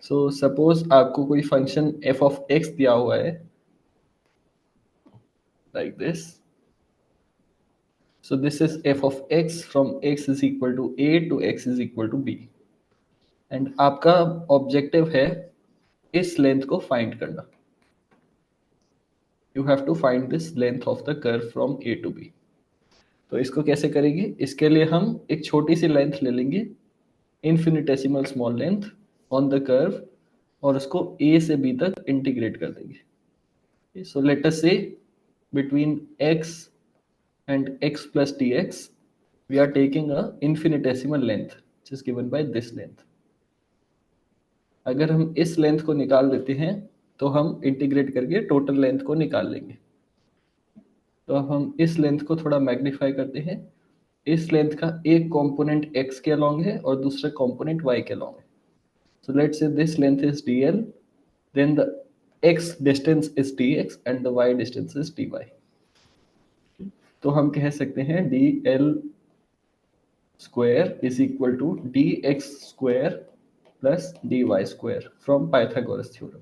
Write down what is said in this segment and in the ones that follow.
So suppose आपको कोई function F of x दिया हुआ है like this. So this is f of x from x is equal to a to x is equal to b. And आपका objective है इस length को find करना. You have to find this length of the curve from a to b. तो इसको कैसे करेंगे? इसके लिए हम एक छोटी सी लेंथ ले लेंगे, infinitesimal small length on the curve, और उसको ए से बी तक इंटीग्रेट कर देंगे. सो लेट अस से between x and x plus dx we are taking a infinitesimal length which is given by this length. अगर हम इस लेंथ को निकाल देते हैं तो हम इंटीग्रेट करके टोटल लेंथ को निकाल लेंगे. तो अब हम इस लेंथ को थोड़ा मैग्नीफाई करते हैं. इस लेंथ का एक कंपोनेंट x के अलोंग है और दूसरा कंपोनेंट y के अलोंग है. So let's say this length is dl, then the x distance is dx and the y distance is dy. तो हम कह सकते हैं dl square is equal to dx square plus dy square from Pythagoras theorem.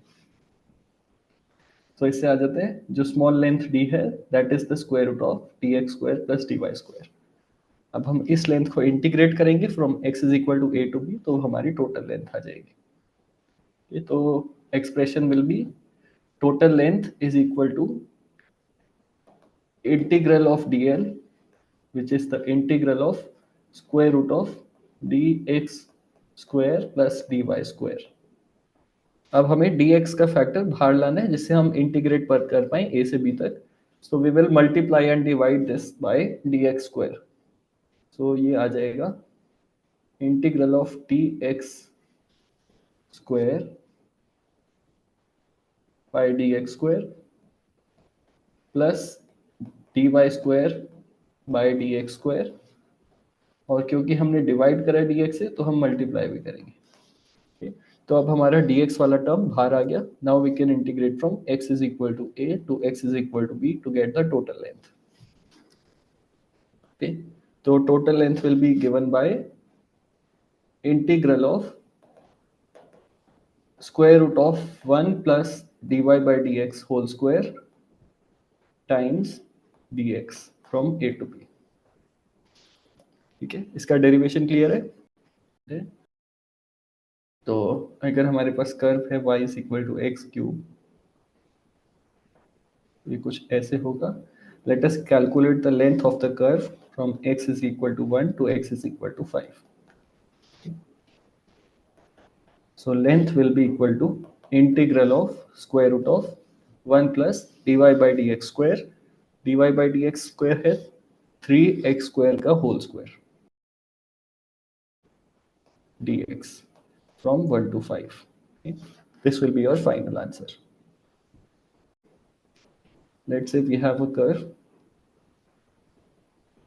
तो इससे आ जाते हैं जो स्मॉल लेंथ d है that is the square root of dx square plus dy square. अब हम इस लेंथ को इंटीग्रेट करेंगे from x is equal to a to b, तो हमारी टोटल लेंथ आ जाएगी. ये तो expression will be total length is equal to integral of dl which is the integral of square root of dx square plus dy square. अब हमें dx का factor बाहर लाना है जिससे हम इंटीग्रेट पर कर पाए a से b तक. So we will multiply and divide this by dx square. सो ये आ जाएगा integral of dx square by dx square plus dy square by dx square, और क्योंकि हमने डिवाइड करा dx से तो हम मल्टीप्लाई भी करेंगे. तो अब हमारा dx वाला टर्म बाहर आ गया. Now we can integrate from x is equal to a to x is equal to b to get the total length. Okay, तो total length will be given by integral of square root of 1 plus dy by dx whole square times dx from a to b. ठीक है, इसका derivation clear है. तो अगर हमारे पास curve है y is equal to x cube, ये कुछ ऐसे होगा. Let us calculate the length of the curve from x is equal to 1 to x is equal to 5. So length will be equal to integral of square root of 1 plus dy by dx square. dy by dx square है 3x square का whole square dx from 1 to 5. Okay. This will be your final answer. Let's say we have a curve.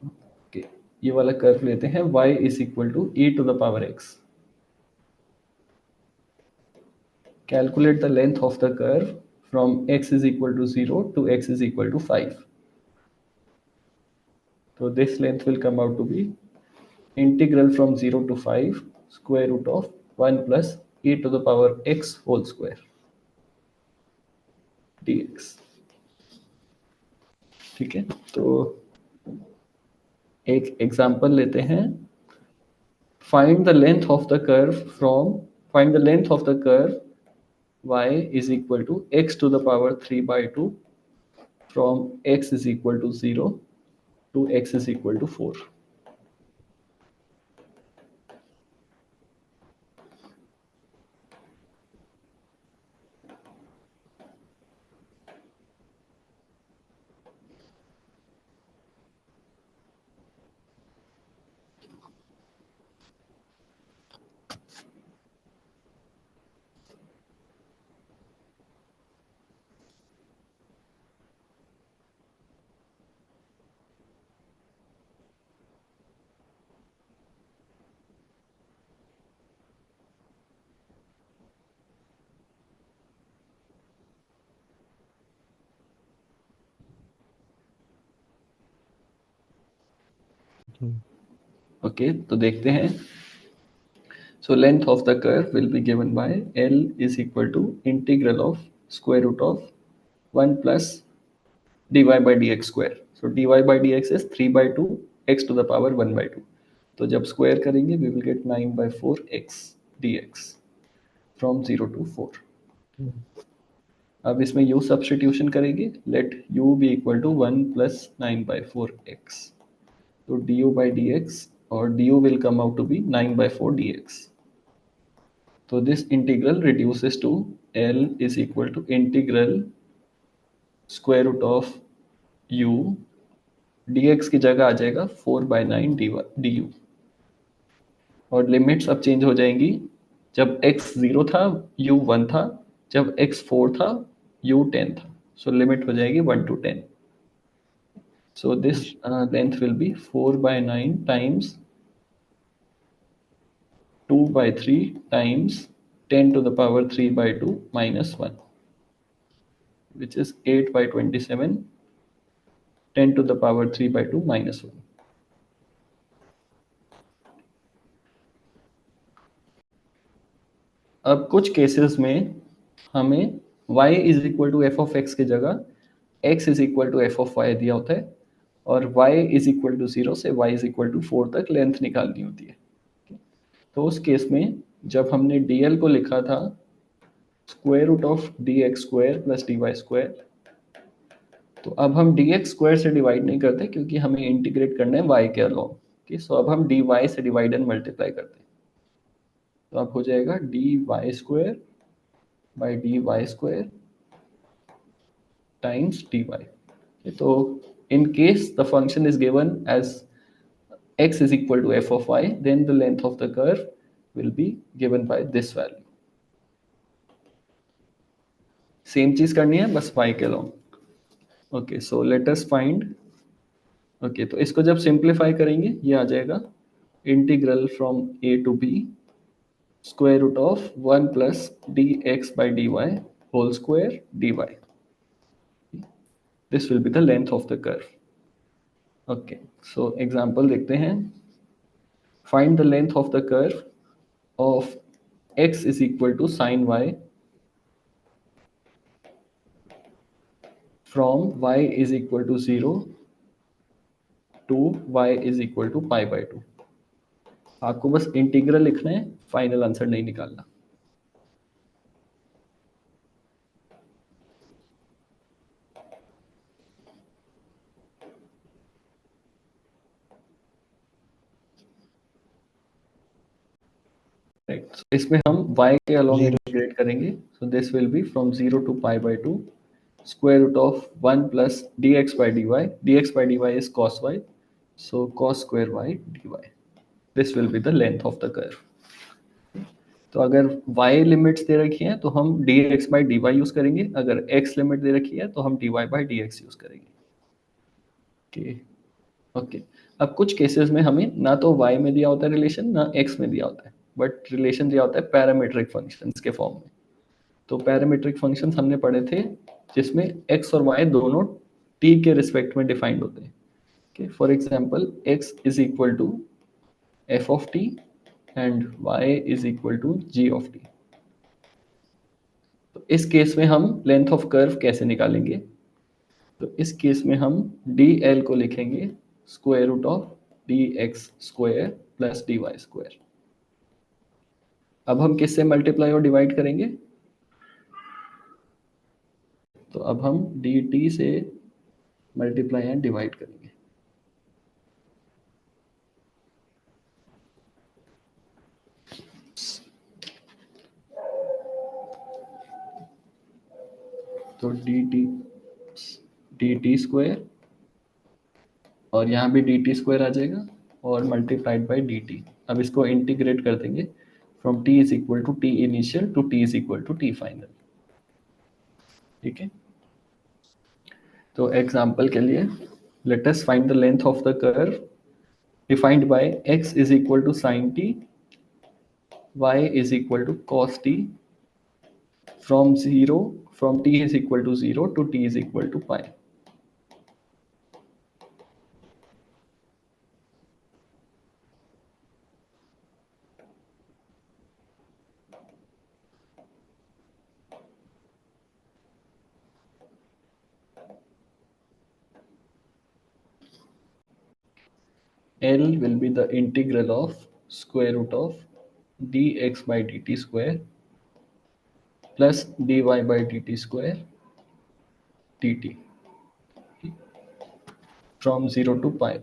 Okay, ये वाला curve लेते हैं y is equal to e to the power x. Calculate the length of the curve from x is equal to 0 to x is equal to 5. So this length will come out to be integral from 0 to 5 square root of 1 plus e to the power x whole square dx. ठीक है, तो एक example लेते हैं. Find the length of the curve y is equal to x to the power 3 by 2 from x is equal to 0 to x is equal to 4. Okay, तो देखते हैं. So length of the curve will be given by L is equal to integral of square root of 1 plus dy by dx square. So dy by dx is 3 by 2 x to the power 1 by 2. तो जब square करेंगे we will get 9 by 4 x dx from 0 to 4. अब इसमें u substitution करेंगे. Let u be equal to 1 plus 9 by 4 x. तो du by dx और du will come out to be 9 by 4 dx. So this integral reduces to L is equal to integral square root of u dx की जगह आ जाएगा 4/9 du. और limits अब change हो जाएंगी. जब x 0 था u 1 था, जब x 4 था u 10 था. सो लिमिट हो जाएगी 1 to 10. So this length will be 4/9 times 2/3 times 10 to the power 3 by 2 minus 1, which is 8/27, 10 to the power 3 by 2 minus 1. अब कुछ केसेस में हमें y is equal to f of x की जगह x is equal to f of y दिया होता है और y इज इक्वल टू 0 से y इज इक्वल टू 4 तक लेंथ निकालनी होती है. तो उस केस में जब हमने dl को लिखा था square root of dx square plus dy square, तो अब हम dx स्क्वायर से डिवाइड नहीं करते क्योंकि हमें इंटीग्रेट करना है y के अलोंग. सो अब हम dy से डिवाइड एंड मल्टीप्लाई करते हैं. तो अब हो जाएगा dy square by dy square times dy. तो in case the function is given as x is equal to f of y, then the length of the curve will be given by this value. Same चीज करनी है बस y के along. Okay, so let us find. Okay, तो इसको जब simplify करेंगे ये आ जाएगा integral from a to b square root of 1 plus dx by dy whole square dy. This will be the length of the curve. Okay, so example देखते हैं. Find the length of the curve of x is equal to sin y from y is equal to 0 to y is equal to pi by 2. आपको बस integral लिखना है, final answer नहीं निकालना. Right, इसमें हम y के अलोंग इंटीग्रेट करेंगे. So this will B from 0 to pi by 2 square root of 1 plus dx by dy. dx by dy is cos y, so cos square y dy. This will be the length of the curve. तो अगर y limits दे रखी हैं तो हम dx by dy use करेंगे. अगर x limit दे रखी है तो हम dy by dx यूज करेंगे. ओके, अब कुछ केसेस में हमें ना तो y में दिया होता है रिलेशन ना x में दिया होता है, बट रिलेशन दिया होता है पैरामीट्रिक फंक्शंस के फॉर्म में. तो पैरामीट्रिक फंक्शंस हमने पढ़े थे जिसमें x और y दोनों t के रिस्पेक्ट में डिफाइंड होते हैं. Okay, for example x is equal to f of t and y is equal to g of t. तो इस केस में हम लेंथ ऑफ कर्व कैसे निकालेंगे? तो इस केस में हम dl को लिखेंगे square root of dx square plus dy square. अब हम किससे मल्टीप्लाई और डिवाइड करेंगे? तो अब हम dt से मल्टीप्लाई एंड डिवाइड करेंगे. तो dt स्क्वायर और यहाँ भी dt स्क्वायर आ जाएगा और मल्टीप्लाइड बाई dt. अब इसको इंटीग्रेट कर देंगे from t is equal to t initial to t is equal to t final. ठीक है, तो एग्जाम्पल के लिए let us find the length of the curve defined by x is equal to sin t, y is equal to cos t from t is equal to 0 to t is equal to pi. L will be the integral of square root of dx by dt square plus dy by dt square dt from 0 to pi।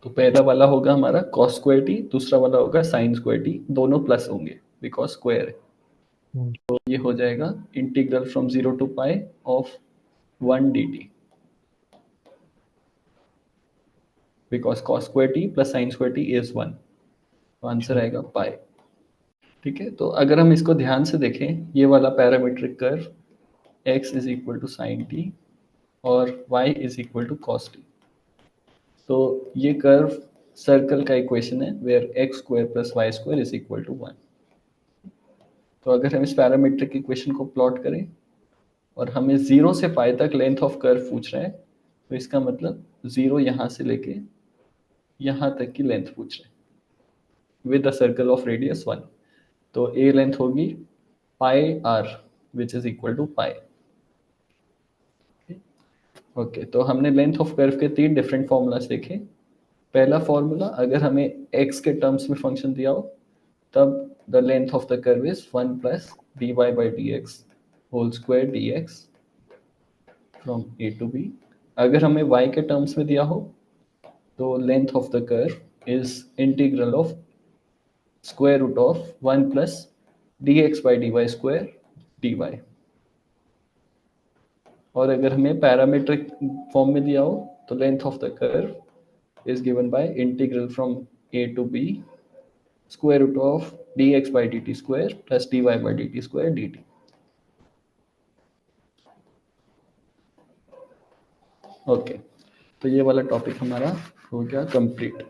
तो पहला वाला होगा हमारा cos square T, दूसरा वाला होगा sin square t, दोनों plus होंगे बिकॉज स्क्वायर है। तो ये हो जाएगा integral from 0 to pi of 1 dt because cos square t plus sin square t is 1। तो आंसर आएगा पाई। ठीक है, तो अगर हम इसको ध्यान से देखें, ये वाला parametric curve x is equal to sine t और y is equal to cos t. तो ये कर्व सर्कल का इक्वेशन है where x square plus y square is equal to 1। तो अगर हम इस पैरामीट्रिक इक्वेशन को प्लॉट करें और हमें 0 से पाई तक लेंथ ऑफ कर्व पूछ रहा है, तो इसका मतलब 0 यहाँ से लेके यहाँ तक की लेंथ पूछ रहे हैं with a circle of radius 1। तो ए लेंथ होगी pi r which is equal to pi. Okay, तो हमने लेंथ ऑफ कर्व के 3 डिफरेंट फॉर्मूलाज देखे। पहला फॉर्मूला, अगर हमें x के टर्म्स में फंक्शन दिया हो तब the length of the curve is 1 plus dy by d x whole square d x from a to b. अगर हमें y के टर्म्स में दिया हो तो length of the curve is integral of square root of 1 plus d x by d y square d y. और अगर हमें पैरामीट्रिक फॉर्म में दिया हो तो length of the curve is given by integral from a to b square root of dx by dt square plus dy by dt square dt। Okay, तो ये वाला टॉपिक हमारा हो गया कंप्लीट।